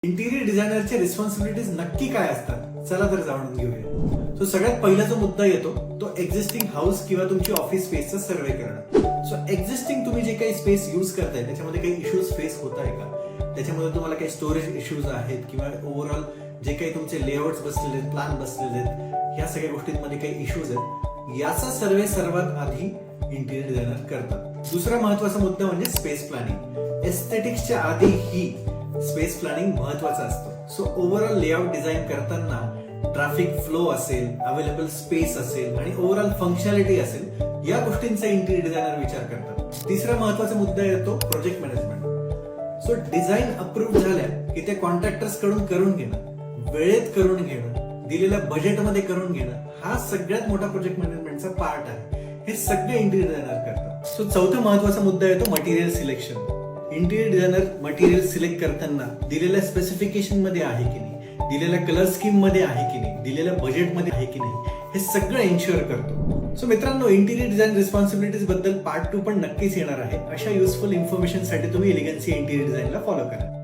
Interior डिझायनरचे responsibilities नक्की काय असतात, चला तर जाणून घेऊया. सो सगळ्यात पहिला जो मुद्दा येतो तो एक्झिस्टिंग हाऊस किंवा तुमची ऑफिस स्पेसचा सर्वे करणं. सो एक्झिस्टिंग तुम्ही जे काही स्पेस युज करताय त्याच्यामध्ये काही इश्यूज फेस होत आहे का, त्याच्यामध्ये तुम्हाला काही स्टोरेज इश्यूज आहेत किंवा ओव्हरऑल जे काही तुमचे लेआउट्स बसलेले आहेत, प्लॅन बसलेले आहेत, ह्या सगळ्या गोष्टींमध्ये काही इश्यूज आहेत, याचा सर्वे सर्वात आधी इंटिरियर डिझायनर करतात. दुसरा महत्वाचा मुद्दा म्हणजे स्पेस प्लॅनिंग. एस्थेटिक्सच्या आधी ही स्पेस प्लॅनिंग महत्वाचा असतो. सो ओव्हरऑल लेआउट डिझाईन करताना ट्रॅफिक फ्लो असेल, अवेलेबल स्पेस असेल आणि ओव्हरऑल फंक्शनॅलिटी असेल, या गोष्टींचा इंटिरियर डिझायनर विचार करतात. तिसरा महत्वाचा मुद्दा येतो project management. So design approve झाल्या की ते कॉन्ट्रॅक्टर्स कडून करून घेणं, वेळेत करून घेणं, दिलेल्या बजेटमध्ये करून घेणं, हा सगळ्यात मोठा प्रोजेक्ट मॅनेजमेंटचा पार्ट आहे. हे सगळे इंटिरियर डिझायनर करतात. सो चौथा महत्वाचा मुद्दा येतो material selection. Interior designer material select करताना दिलेल्या स्पेसिफिकेशन मध्ये आहे की नाही, दिलेल्या कलर स्कीम मध्ये आहे की नाही, दिलेल्या बजेटमध्ये आहे की नाही, हे सगळं एन्श्युअर करतो. सो मित्रांनो, इंटिरियर डिझाईन रिस्पॉन्सिबिलिटीज बद्दल पार्ट 2 पण नक्कीच येणार आहे. अशा युजफुल इन्फॉर्मेशन साठी तुम्ही एलिगन्सी इंटिरियर डिझाईनला फॉलो करा.